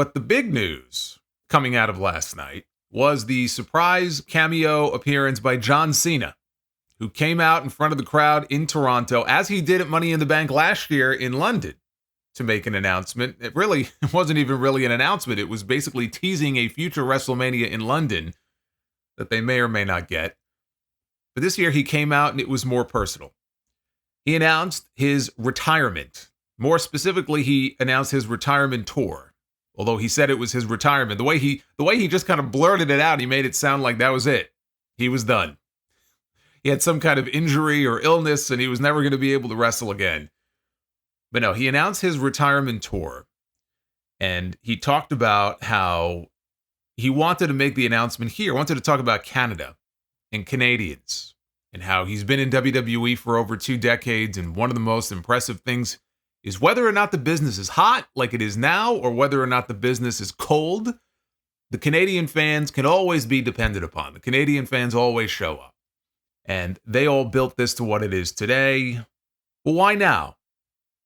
But the big news coming out of last night was the surprise cameo appearance by John Cena, who came out in front of the crowd in Toronto, as he did at Money in the Bank last year in London, to make an announcement. It wasn't even really an announcement. It was basically teasing a future WrestleMania in London that they may or may not get. But this year he came out and it was more personal. He announced his retirement. More specifically, he announced his retirement tour. Although he said it was his retirement. The way he just kind of blurted it out, he made it sound like that was it. He was done. He had some kind of injury or illness and he was never going to be able to wrestle again. But no, he announced his retirement tour. And he talked about how he wanted to make the announcement here. Wanted to talk about Canada and Canadians and how he's been in WWE for over 2 decades. And one of the most impressive things is whether or not the business is hot like it is now or whether or not the business is cold. The Canadian fans can always be depended upon. The Canadian fans always show up. And they all built this to what it is today. Well, why now?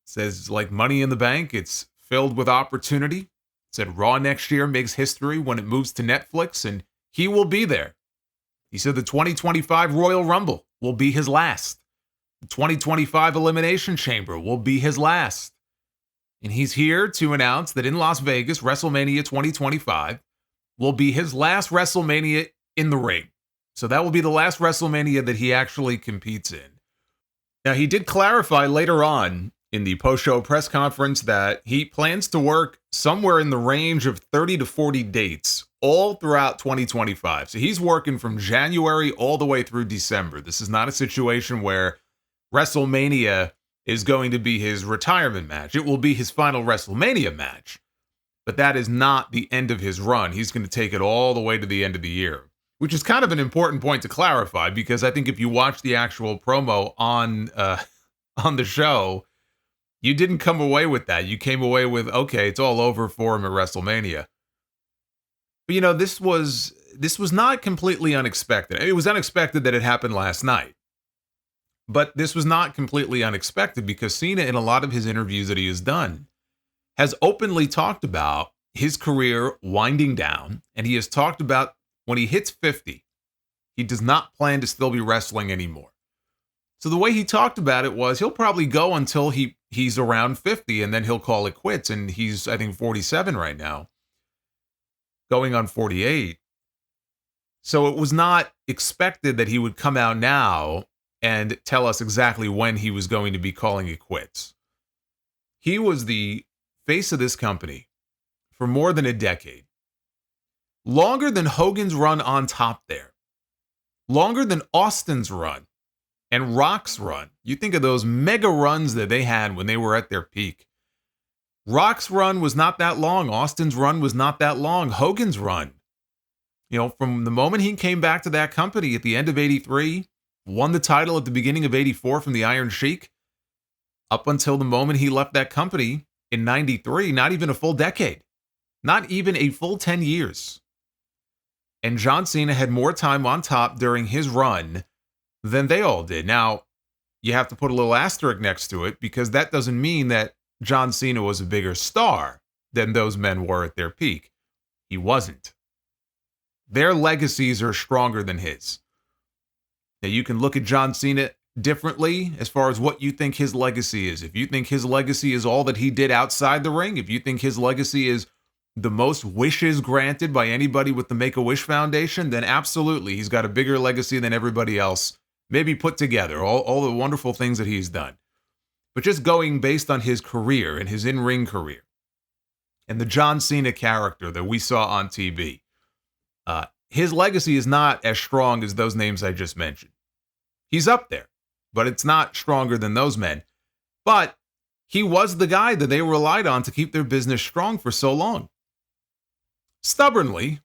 It says like Money in the Bank. It's filled with opportunity. It said Raw next year makes history when it moves to Netflix, and he will be there. He said the 2025 Royal Rumble will be his last. The 2025 Elimination Chamber will be his last. And he's here to announce that in Las Vegas, WrestleMania 2025 will be his last WrestleMania in the ring. So that will be the last WrestleMania that he actually competes in. Now, he did clarify later on in the post-show press conference that he plans to work somewhere in the range of 30 to 40 dates all throughout 2025. So he's working from January all the way through December. This is not a situation where WrestleMania is going to be his retirement match. It will be his final WrestleMania match. But that is not the end of his run. He's going to take it all the way to the end of the year. Which is kind of an important point to clarify, because I think if you watch the actual promo on the show, you didn't come away with that. You came away with, okay, it's all over for him at WrestleMania. But you know, this was not completely unexpected. It was unexpected that it happened last night. But this was not completely unexpected because Cena, in a lot of his interviews that he has done, has openly talked about his career winding down, and he has talked about when he hits 50, he does not plan to still be wrestling anymore. So the way he talked about it was he'll probably go until he's around 50 and then he'll call it quits. And he's, I think, 47 right now, going on 48. So it was not expected that he would come out now and tell us exactly when he was going to be calling it quits. He was the face of this company for more than a decade. Longer than Hogan's run on top there. Longer than Austin's run and Rock's run. You think of those mega runs that they had when they were at their peak. Rock's run was not that long. Austin's run was not that long. Hogan's run, you know, from the moment he came back to that company at the end of 83, won the title at the beginning of 84 from the Iron Sheik, up until the moment he left that company in 93, not even a full decade. Not even a full 10 years. And John Cena had more time on top during his run than they all did. Now, you have to put a little asterisk next to it because that doesn't mean that John Cena was a bigger star than those men were at their peak. He wasn't. Their legacies are stronger than his. Now, you can look at John Cena differently as far as what you think his legacy is. If you think his legacy is all that he did outside the ring, if you think his legacy is the most wishes granted by anybody with the Make-A-Wish Foundation, then absolutely, he's got a bigger legacy than everybody else, maybe put together, all the wonderful things that he's done. But just going based on his career and his in-ring career and the John Cena character that we saw on TV, his legacy is not as strong as those names I just mentioned. He's up there, but it's not stronger than those men. But he was the guy that they relied on to keep their business strong for so long. Stubbornly,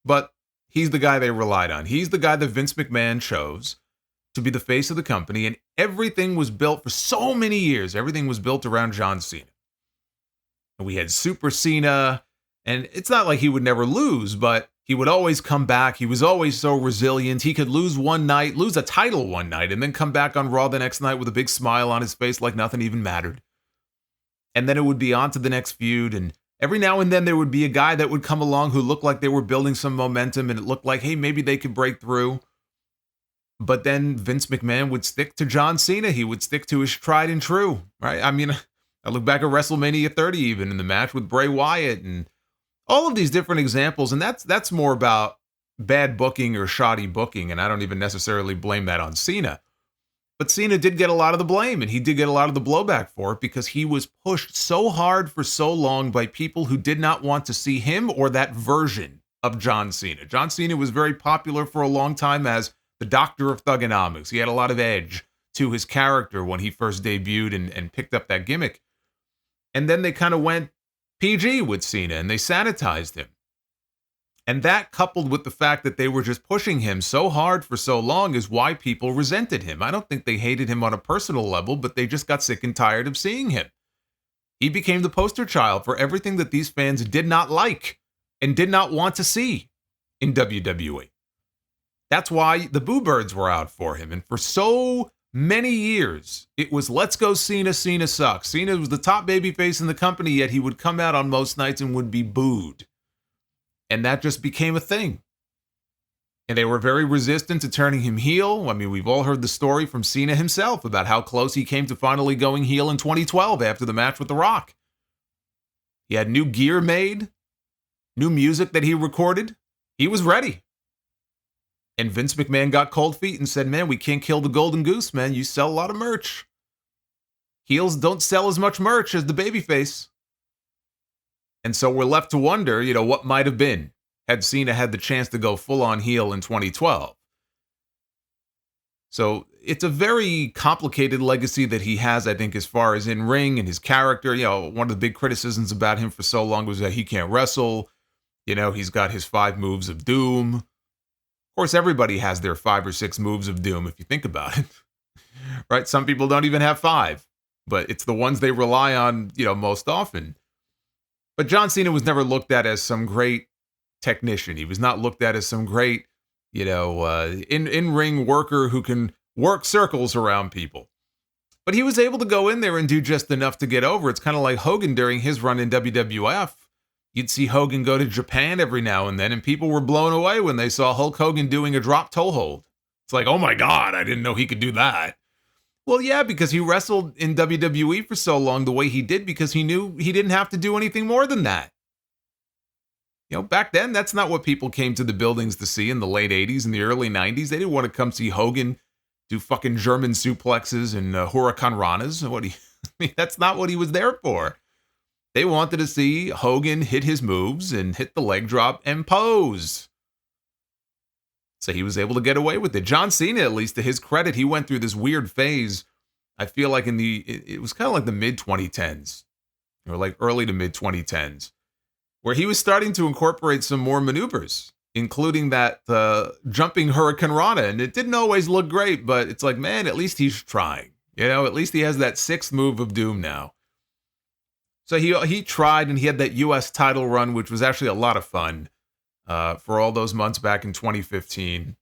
but he's the guy they relied on. He's the guy that Vince McMahon chose to be the face of the company, and everything was built for so many years. Everything was built around John Cena. And we had Super Cena, and it's not like he would never lose, but he would always come back. He was always so resilient. He could lose one night, lose a title one night, and then come back on Raw the next night with a big smile on his face like nothing even mattered. And then it would be on to the next feud, and Every now and then there would be a guy that would come along who looked like they were building some momentum and it looked like, hey, maybe they could break through. But then Vince McMahon would stick to John Cena. He would stick to his tried and true, right? I mean, I look back at WrestleMania 30 even in the match with Bray Wyatt and all of these different examples. And that's more about bad booking or shoddy booking. And I don't even necessarily blame that on Cena. But Cena did get a lot of the blame and he did get a lot of the blowback for it because he was pushed so hard for so long by people who did not want to see him or that version of John Cena. John Cena was very popular for a long time as the Doctor of Thugonomics. He had a lot of edge to his character when he first debuted and picked up that gimmick. And then they kind of went PG with Cena and they sanitized him. And that coupled with the fact that they were just pushing him so hard for so long is why people resented him. I don't think they hated him on a personal level, but they just got sick and tired of seeing him. He became the poster child for everything that these fans did not like and did not want to see in WWE. That's why the Boo Birds were out for him. And for so many years, it was, let's go Cena, Cena sucks. Cena was the top babyface in the company, yet he would come out on most nights and would be booed. And that just became a thing. And they were very resistant to turning him heel. I mean, we've all heard the story from Cena himself about how close he came to finally going heel in 2012 after the match with The Rock. He had new gear made, new music that he recorded. He was ready. And Vince McMahon got cold feet and said, man, we can't kill the golden goose, man. You sell a lot of merch. Heels don't sell as much merch as the babyface. And so we're left to wonder, what might have been had Cena had the chance to go full-on heel in 2012. So it's a very complicated legacy that he has, I think, as far as in-ring and his character. One of the big criticisms about him for so long was that he can't wrestle. He's got his 5 moves of doom. Of course, everybody has their 5 or 6 moves of doom, if you think about it. Right? Some people don't even have 5, but it's the ones they rely on, most often. But John Cena was never looked at as some great technician. He was not looked at as some great, in-ring worker who can work circles around people. But he was able to go in there and do just enough to get over. It's kind of like Hogan during his run in WWF. You'd see Hogan go to Japan every now and then, and people were blown away when they saw Hulk Hogan doing a drop toe hold. It's like, oh my God, I didn't know he could do that. Well, yeah, because he wrestled in WWE for so long the way he did because he knew he didn't have to do anything more than that. Back then, that's not what people came to the buildings to see in the late 80s and the early 90s. They didn't want to come see Hogan do fucking German suplexes and Huracan Ranas. That's not what he was there for. They wanted to see Hogan hit his moves and hit the leg drop and pose. So he was able to get away with it. John Cena, at least to his credit, he went through this weird phase. I feel like it was kind of like the mid-2010s, or like early to mid-2010s, where he was starting to incorporate some more maneuvers, including that jumping Hurricane Rana. And it didn't always look great, but it's like, man, at least he's trying. At least he has that 6th move of doom now. So he tried, and he had that U.S. title run, which was actually a lot of fun for all those months back in 2015.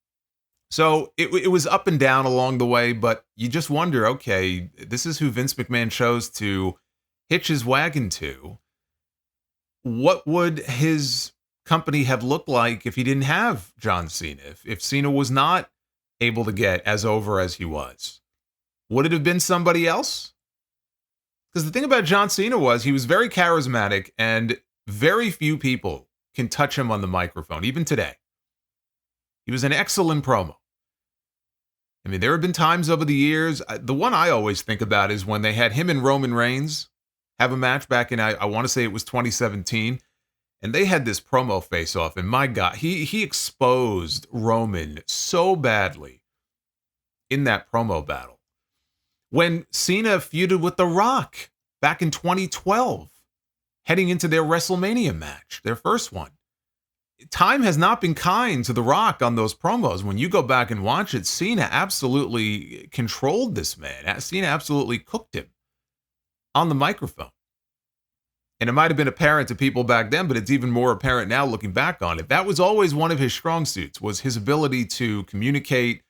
So it was up and down along the way, but you just wonder, okay, this is who Vince McMahon chose to hitch his wagon to. What would his company have looked like if he didn't have John Cena? If Cena was not able to get as over as he was? Would it have been somebody else? Because the thing about John Cena was he was very charismatic, and very few people can touch him on the microphone, even today. He was an excellent promo. I mean, there have been times over the years, the one I always think about is when they had him and Roman Reigns have a match back in, I want to say it was 2017, and they had this promo face-off, and my God, he exposed Roman so badly in that promo battle. When Cena feuded with The Rock back in 2012, heading into their WrestleMania match, their first one. Time has not been kind to The Rock on those promos. When you go back and watch it, Cena absolutely controlled this man. Cena absolutely cooked him on the microphone. And it might have been apparent to people back then, but it's even more apparent now looking back on it. That was always one of his strong suits, was his ability to communicate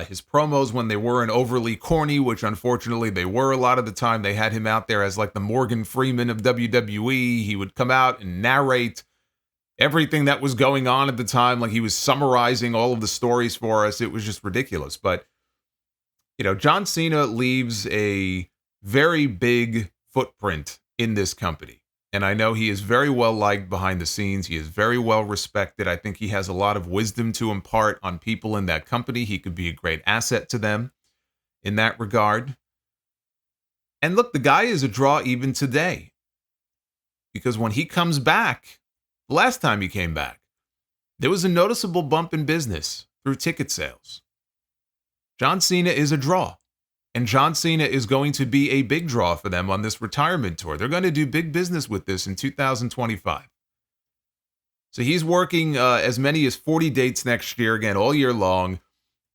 His promos, when they weren't overly corny, which unfortunately they were a lot of the time, they had him out there as like the Morgan Freeman of WWE. He would come out and narrate everything that was going on at the time, like he was summarizing all of the stories for us. It was just ridiculous. But, John Cena leaves a very big footprint in this company. And I know he is very well liked behind the scenes. He is very well respected. I think he has a lot of wisdom to impart on people in that company. He could be a great asset to them in that regard. And look, the guy is a draw even today. Because when he comes back, the last time he came back, there was a noticeable bump in business through ticket sales. John Cena is a draw. And John Cena is going to be a big draw for them on this retirement tour. They're going to do big business with this in 2025. So he's working as many as 40 dates next year, again, all year long.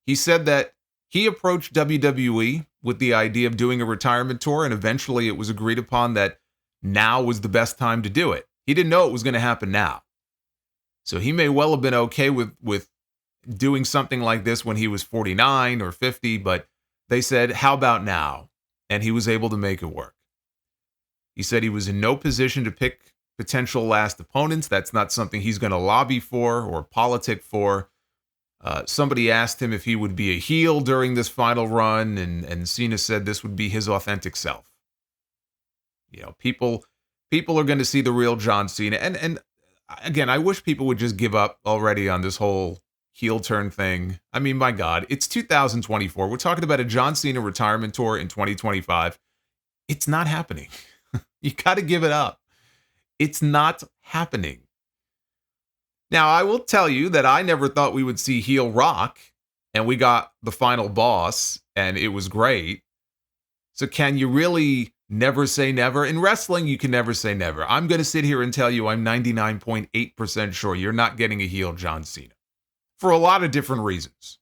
He said that he approached WWE with the idea of doing a retirement tour, and eventually it was agreed upon that now was the best time to do it. He didn't know it was going to happen now. So he may well have been okay with doing something like this when he was 49 or 50, but they said, how about now? And he was able to make it work. He said he was in no position to pick potential last opponents. That's not something he's going to lobby for or politic for. Somebody asked him if he would be a heel during this final run, and Cena said this would be his authentic self. People are going to see the real John Cena. And again, I wish people would just give up already on this whole heel turn thing. I mean, my God, it's 2024. We're talking about a John Cena retirement tour in 2025. It's not happening. You got to give it up. It's not happening. Now, I will tell you that I never thought we would see heel Rock, and we got the final boss, and it was great. So can you really never say never? In wrestling, you can never say never. I'm going to sit here and tell you I'm 99.8% sure you're not getting a heel John Cena. For a lot of different reasons.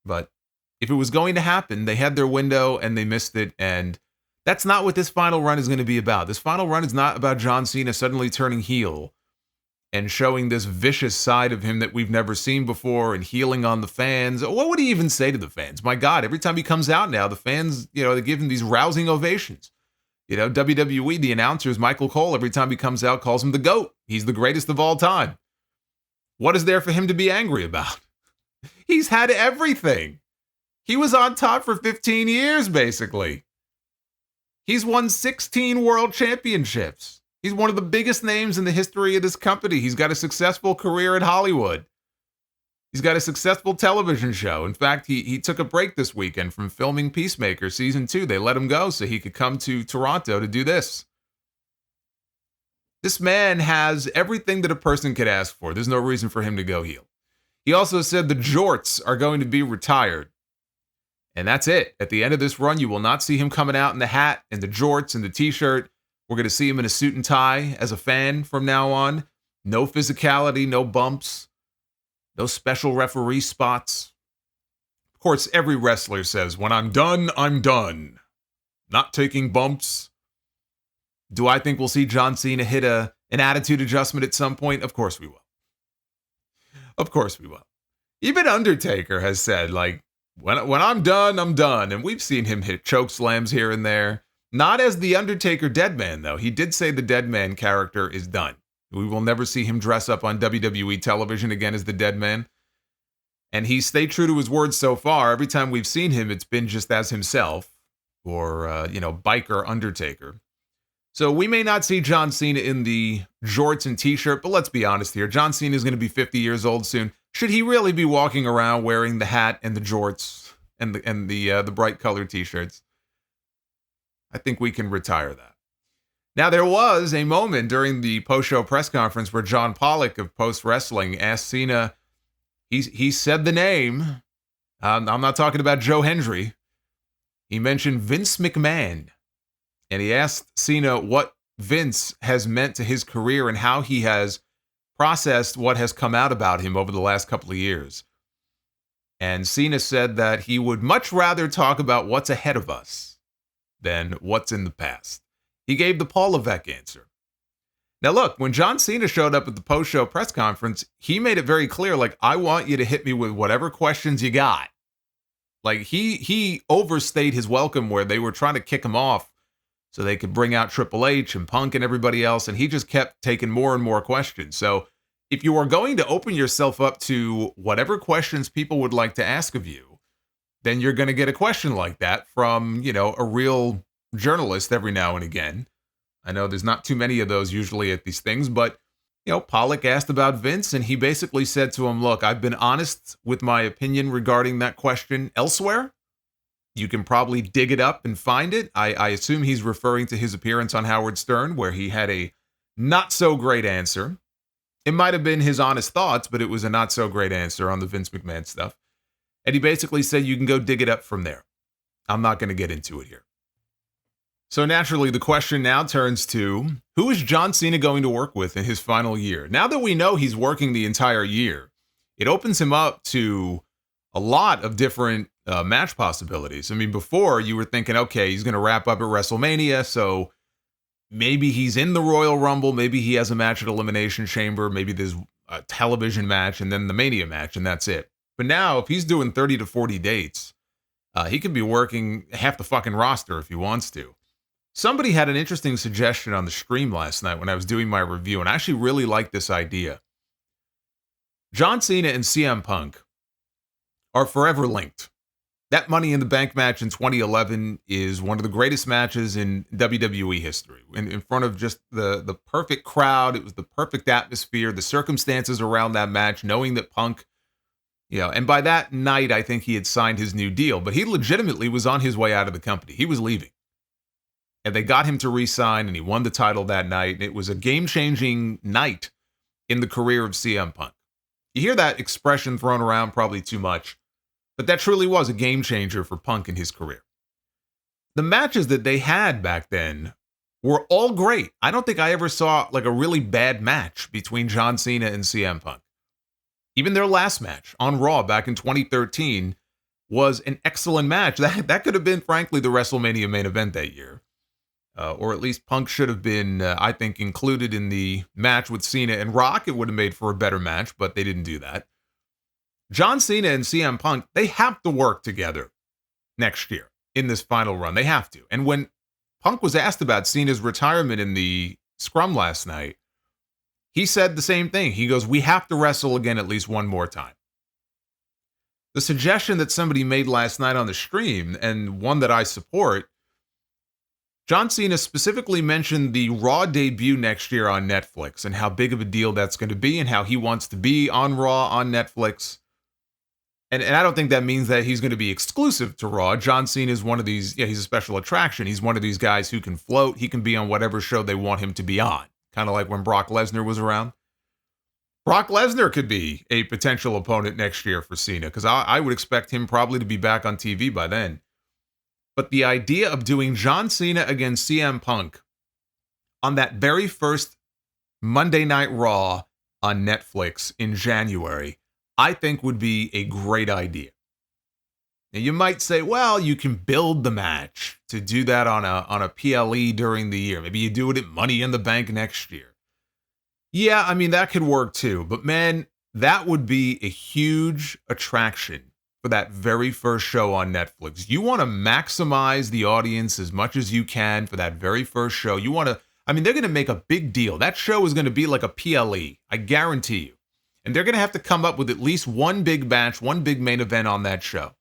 But if it was going to happen, they had their window and they missed it. And that's not what this final run is going to be about. This final run is not about John Cena suddenly turning heel and showing this vicious side of him that we've never seen before and healing on the fans. What would he even say to the fans? My God, every time he comes out now, the fans, they give him these rousing ovations. WWE, the announcers, Michael Cole, every time he comes out, calls him the GOAT. He's the greatest of all time. What is there for him to be angry about? He's had everything. He was on top for 15 years, basically. He's won 16 world championships. He's one of the biggest names in the history of this company. He's got a successful career in Hollywood. He's got a successful television show. In fact, he took a break this weekend from filming Peacemaker Season 2. They let him go so he could come to Toronto to do this. This man has everything that a person could ask for. There's no reason for him to go heel. He also said the jorts are going to be retired. And that's it. At the end of this run, you will not see him coming out in the hat and the jorts and the t-shirt. We're going to see him in a suit and tie as a fan from now on. No physicality, no bumps, no special referee spots. Of course, every wrestler says, when I'm done, I'm done. Not taking bumps. Do I think we'll see John Cena hit an attitude adjustment at some point? Of course we will. Of course we will. Even Undertaker has said, when I'm done, I'm done. And we've seen him hit choke slams here and there. Not as the Undertaker Deadman, though. He did say the Deadman character is done. We will never see him dress up on WWE television again as the Deadman. And he stayed true to his word so far. Every time we've seen him, it's been just as himself or, biker Undertaker. So we may not see John Cena in the jorts and t-shirt, but let's be honest here. John Cena is going to be 50 years old soon. Should he really be walking around wearing the hat and the jorts and the bright colored t-shirts? I think we can retire that. Now, there was a moment during the post-show press conference where John Pollock of Post Wrestling asked Cena, he said the name. I'm not talking about Joe Hendry. He mentioned Vince McMahon. And he asked Cena what Vince has meant to his career and how he has processed what has come out about him over the last couple of years. And Cena said that he would much rather talk about what's ahead of us than what's in the past. He gave the Paul Levesque answer. Now, look, when John Cena showed up at the post-show press conference, he made it very clear, like, I want you to hit me with whatever questions you got. Like, he overstayed his welcome where they were trying to kick him off so they could bring out Triple H and Punk and everybody else, and he just kept taking more and more questions. So if you are going to open yourself up to whatever questions people would like to ask of you, then you're going to get a question like that from, a real journalist every now and again. I know there's not too many of those usually at these things, but, Pollock asked about Vince, and he basically said to him, look, I've been honest with my opinion regarding that question elsewhere. You can probably dig it up and find it. I assume he's referring to his appearance on Howard Stern, where he had a not-so-great answer. It might have been his honest thoughts, but it was a not-so-great answer on the Vince McMahon stuff. And he basically said you can go dig it up from there. I'm not going to get into it here. So naturally, the question now turns to, who is John Cena going to work with in his final year? Now that we know he's working the entire year, it opens him up to a lot of different match possibilities. I mean, before you were thinking, okay, he's going to wrap up at WrestleMania, so maybe he's in the Royal Rumble, maybe he has a match at Elimination Chamber, maybe there's a television match and then the Mania match, and that's it. But now, if he's doing 30 to 40 dates, he could be working half the fucking roster if he wants to. Somebody had an interesting suggestion on the stream last night when I was doing my review, and I actually really liked this idea. John Cena and CM Punk are forever linked. That Money in the Bank match in 2011 is one of the greatest matches in WWE history. In front of just the perfect crowd, it was the perfect atmosphere, the circumstances around that match, knowing that Punk, and by that night, I think he had signed his new deal, but he legitimately was on his way out of the company. He was leaving. And they got him to re-sign, and he won the title that night. And it was a game-changing night in the career of CM Punk. You hear that expression thrown around probably too much, but that truly was a game-changer for Punk in his career. The matches that they had back then were all great. I don't think I ever saw like a really bad match between John Cena and CM Punk. Even their last match on Raw back in 2013 was an excellent match. That could have been, frankly, the WrestleMania main event that year. Or at least Punk should have been, I think, included in the match with Cena and Rock. It would have made for a better match, but they didn't do that. John Cena and CM Punk, they have to work together next year in this final run. They have to. And when Punk was asked about Cena's retirement in the scrum last night, he said the same thing. He goes, we have to wrestle again at least one more time. The suggestion that somebody made last night on the stream, and one that I support, John Cena specifically mentioned the Raw debut next year on Netflix and how big of a deal that's going to be and how he wants to be on Raw on Netflix. And I don't think that means that he's going to be exclusive to Raw. John Cena is one of these, he's a special attraction. He's one of these guys who can float. He can be on whatever show they want him to be on. Kind of like when Brock Lesnar was around. Brock Lesnar could be a potential opponent next year for Cena, because I would expect him probably to be back on TV by then. But the idea of doing John Cena against CM Punk on that very first Monday Night Raw on Netflix in January, I think would be a great idea. Now you might say, well, you can build the match to do that on a PLE during the year. Maybe you do it at Money in the Bank next year. Yeah, I mean, that could work too. But man, that would be a huge attraction for that very first show on Netflix. You want to maximize the audience as much as you can for that very first show. You want to, they're going to make a big deal. That show is going to be like a PLE. I guarantee you. And they're going to have to come up with at least one big match, one big main event on that show.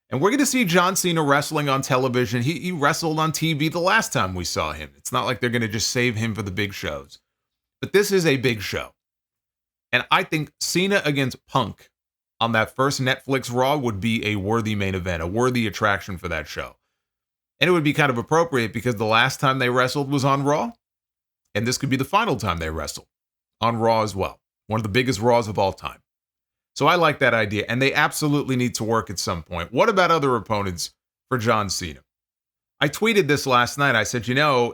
And we're going to see John Cena wrestling on television. He wrestled on TV the last time we saw him. It's not like they're going to just save him for the big shows. But this is a big show. And I think Cena against Punk on that first Netflix Raw would be a worthy main event, a worthy attraction for that show. And it would be kind of appropriate because the last time they wrestled was on Raw. And this could be the final time they wrestle on Raw as well. One of the biggest Raws of all time. So I like that idea, and they absolutely need to work at some point. What about other opponents for John Cena? I tweeted this last night. I said,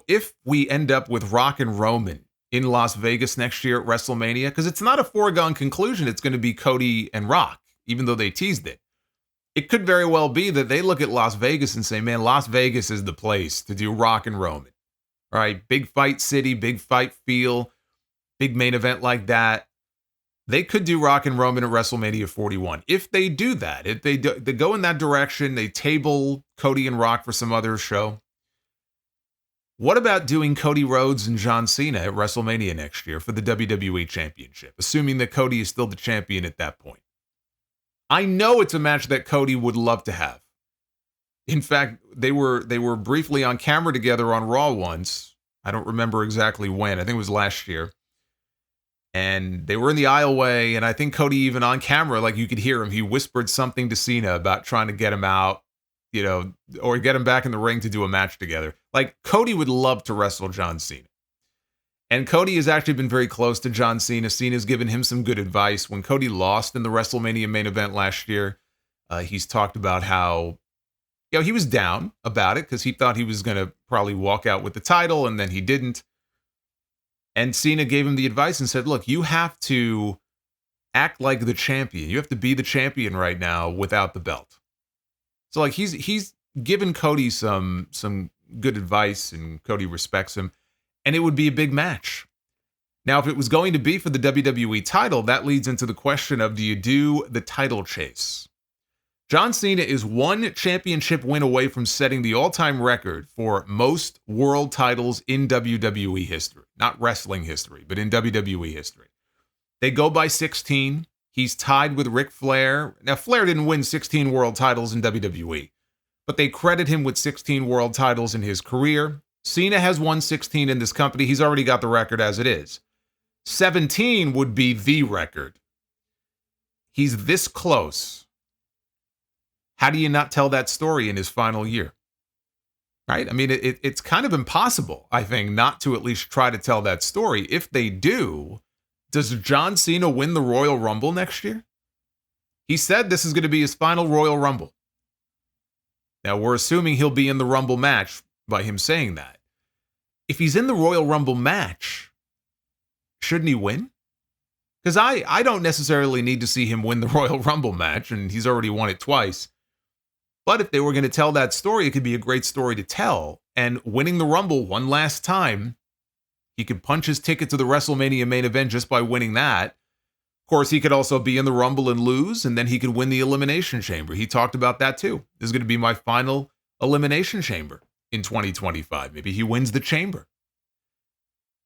if we end up with Rock and Roman in Las Vegas next year at WrestleMania, because it's not a foregone conclusion it's going to be Cody and Rock, even though they teased it. It could very well be that they look at Las Vegas and say, man, Las Vegas is the place to do Rock and Roman. All right, big fight city, big fight feel. big main event like that. They could do Rock and Roman at WrestleMania 41. If they do that, if they go in that direction, they table Cody and Rock for some other show. What about doing Cody Rhodes and John Cena at WrestleMania next year for the WWE Championship, assuming that Cody is still the champion at that point? I know it's a match that Cody would love to have. In fact, they were briefly on camera together on Raw once. I don't remember exactly when. I think it was last year. And they were in the aisleway, and I think Cody even on camera, like you could hear him, he whispered something to Cena about trying to get him out, or get him back in the ring to do a match together. Like, Cody would love to wrestle John Cena. And Cody has actually been very close to John Cena. Cena's given him some good advice. When Cody lost in the WrestleMania main event last year, he's talked about how, he was down about it because he thought he was going to probably walk out with the title, and then he didn't. And Cena gave him the advice and said, look, you have to act like the champion. You have to be the champion right now without the belt. So like he's given Cody some good advice, and Cody respects him, and it would be a big match. Now, if it was going to be for the WWE title, that leads into the question of, do you do the title chase? John Cena is one championship win away from setting the all-time record for most world titles in WWE history. Not wrestling history, but in WWE history. They go by 16. He's tied with Ric Flair. Now, Flair didn't win 16 world titles in WWE, but they credit him with 16 world titles in his career. Cena has won 16 in this company. He's already got the record as it is. 17 would be the record. He's this close. How do you not tell that story in his final year? Right? I mean, it's kind of impossible, I think, not to at least try to tell that story. If they do, does John Cena win the Royal Rumble next year? He said this is going to be his final Royal Rumble. Now, we're assuming he'll be in the Rumble match by him saying that. If he's in the Royal Rumble match, shouldn't he win? Because I don't necessarily need to see him win the Royal Rumble match, and he's already won it twice. But if they were going to tell that story, it could be a great story to tell. And winning the Rumble one last time, he could punch his ticket to the WrestleMania main event just by winning that. Of course, he could also be in the Rumble and lose, and then he could win the Elimination Chamber. He talked about that too. This is going to be my final Elimination Chamber in 2025. Maybe he wins the Chamber.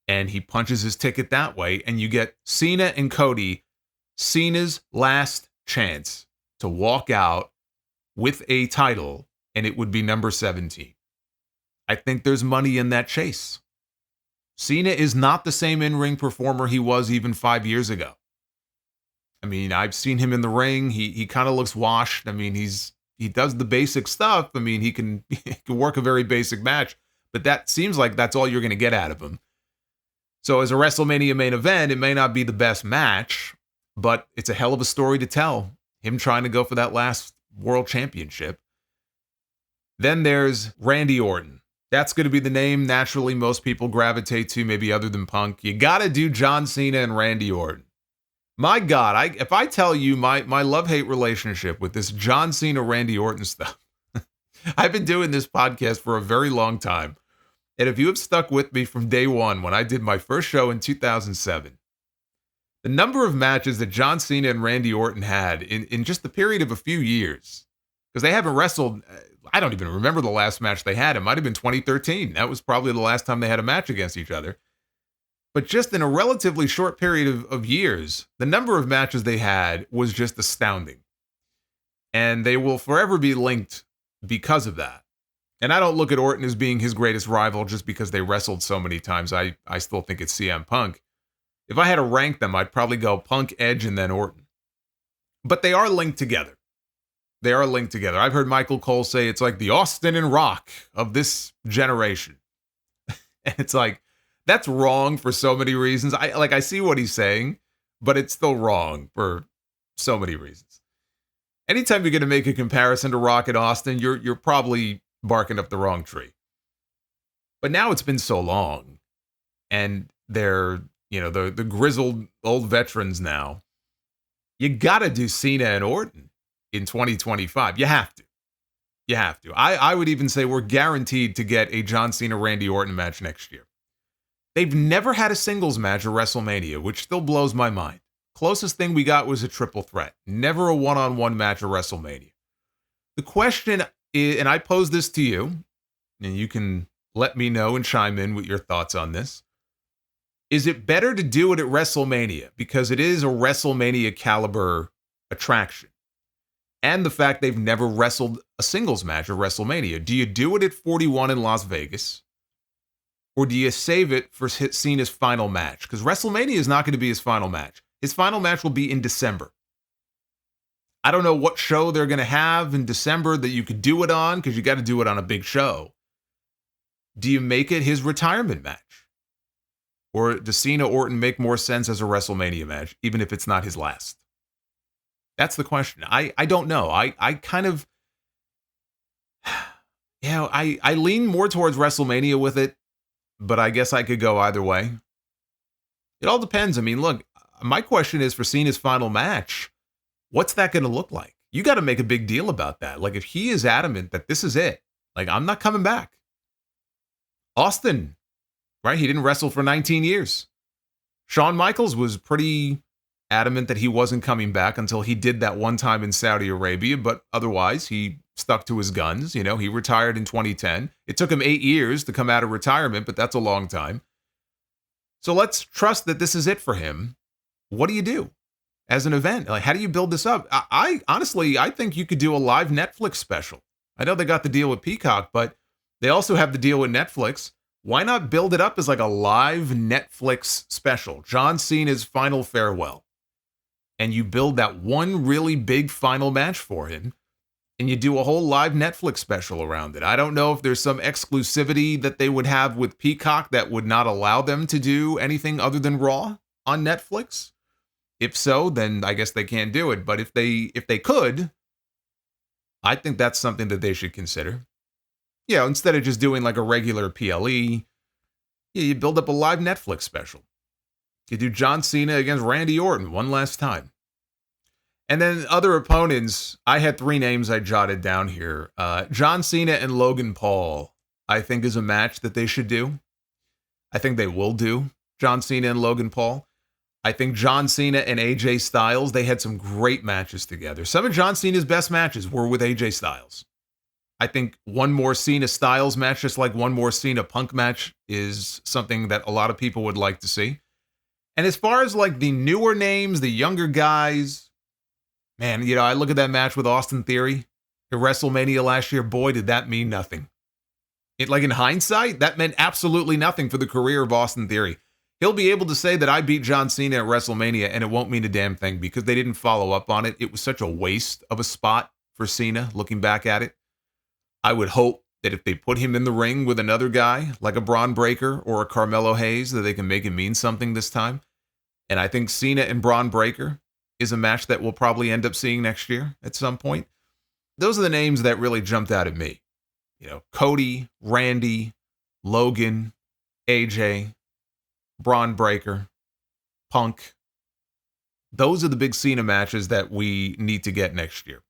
And he punches his ticket that way, and you get Cena and Cody, Cena's last chance to walk out with a title, and it would be number 17. I think there's money in that chase. Cena is not the same in-ring performer he was even 5 years ago. I mean, I've seen him in the ring. He kind of looks washed. I mean, he does the basic stuff. I mean, he can work a very basic match, but that seems like that's all you're going to get out of him. So as a WrestleMania main event, it may not be the best match, but it's a hell of a story to tell. Him trying to go for that last world championship. Then there's Randy Orton. That's going to be the name naturally most people gravitate to, maybe other than Punk. You got to do John Cena and Randy Orton. My God, if I tell you my love-hate relationship with this John Cena, Randy Orton stuff, I've been doing this podcast for a very long time. And if you have stuck with me from day one, when I did my first show in 2007, the number of matches that John Cena and Randy Orton had in just the period of a few years, because they haven't wrestled, I don't even remember the last match they had. It might have been 2013. That was probably the last time they had a match against each other. But just in a relatively short period of years, the number of matches they had was just astounding. And they will forever be linked because of that. And I don't look at Orton as being his greatest rival just because they wrestled so many times. I still think it's CM Punk. If I had to rank them, I'd probably go Punk, Edge, and then Orton. But they are linked together. They are linked together. I've heard Michael Cole say it's like the Austin and Rock of this generation. And it's like, that's wrong for so many reasons. I see what he's saying, but it's still wrong for so many reasons. Anytime you're going to make a comparison to Rock and Austin, you're probably barking up the wrong tree. But now it's been so long, and they're, the grizzled old veterans now. You got to do Cena and Orton in 2025. You have to. You have to. I would even say we're guaranteed to get a John Cena, Randy Orton match next year. They've never had a singles match at WrestleMania, which still blows my mind. Closest thing we got was a triple threat. Never a one-on-one match at WrestleMania. The question is, and I pose this to you, and you can let me know and chime in with your thoughts on this. Is it better to do it at WrestleMania because it is a WrestleMania caliber attraction? And the fact they've never wrestled a singles match at WrestleMania. Do you do it at 41 in Las Vegas? Or do you save it for Cena's final match? Because WrestleMania is not going to be his final match. His final match will be in December. I don't know what show they're going to have in December that you could do it on, because you got to do it on a big show. Do you make it his retirement match? Or does Cena-Orton make more sense as a WrestleMania match, even if it's not his last? That's the question. I don't know. I kind of, I lean more towards WrestleMania with it, but I guess I could go either way. It all depends. I mean, look, my question is for Cena's final match, what's that going to look like? You got to make a big deal about that. Like, if he is adamant that this is it, like, I'm not coming back. Austin, right? He didn't wrestle for 19 years. Shawn Michaels was pretty adamant that he wasn't coming back until he did that one time in Saudi Arabia, but otherwise he stuck to his guns. You know, he retired in 2010. It took him 8 years to come out of retirement, but that's a long time. So let's trust that this is it for him. What do you do as an event? Like, how do you build this up? I honestly think you could do a live Netflix special. I know they got the deal with Peacock, but they also have the deal with Netflix. Why not build it up as like a live Netflix special? John Cena's final farewell. And you build that one really big final match for him, and you do a whole live Netflix special around it. I don't know if there's some exclusivity that they would have with Peacock that would not allow them to do anything other than Raw on Netflix. If so, then I guess they can't do it. But if they could, I think that's something that they should consider. Yeah, instead of just doing like a regular PLE, you build up a live Netflix special. You do John Cena against Randy Orton one last time. And then other opponents, I had 3 names I jotted down here. John Cena and Logan Paul, I think, is a match that they should do. I think they will do John Cena and Logan Paul. I think John Cena and AJ Styles, they had some great matches together. Some of John Cena's best matches were with AJ Styles. I think one more Cena Styles match, just like one more Cena Punk match, is something that a lot of people would like to see. And as far as like the newer names, the younger guys, man, you know, I look at that match with Austin Theory at WrestleMania last year. Boy, did that mean nothing. Like in hindsight, that meant absolutely nothing for the career of Austin Theory. He'll be able to say that I beat John Cena at WrestleMania and it won't mean a damn thing because they didn't follow up on it. It was such a waste of a spot for Cena looking back at it. I would hope that if they put him in the ring with another guy like a Braun Breaker or a Carmelo Hayes, that they can make it mean something this time. And I think Cena and Braun Breaker is a match that we'll probably end up seeing next year at some point. Those are the names that really jumped out at me. You know, Cody, Randy, Logan, AJ, Braun Breaker, Punk. Those are the big Cena matches that we need to get next year.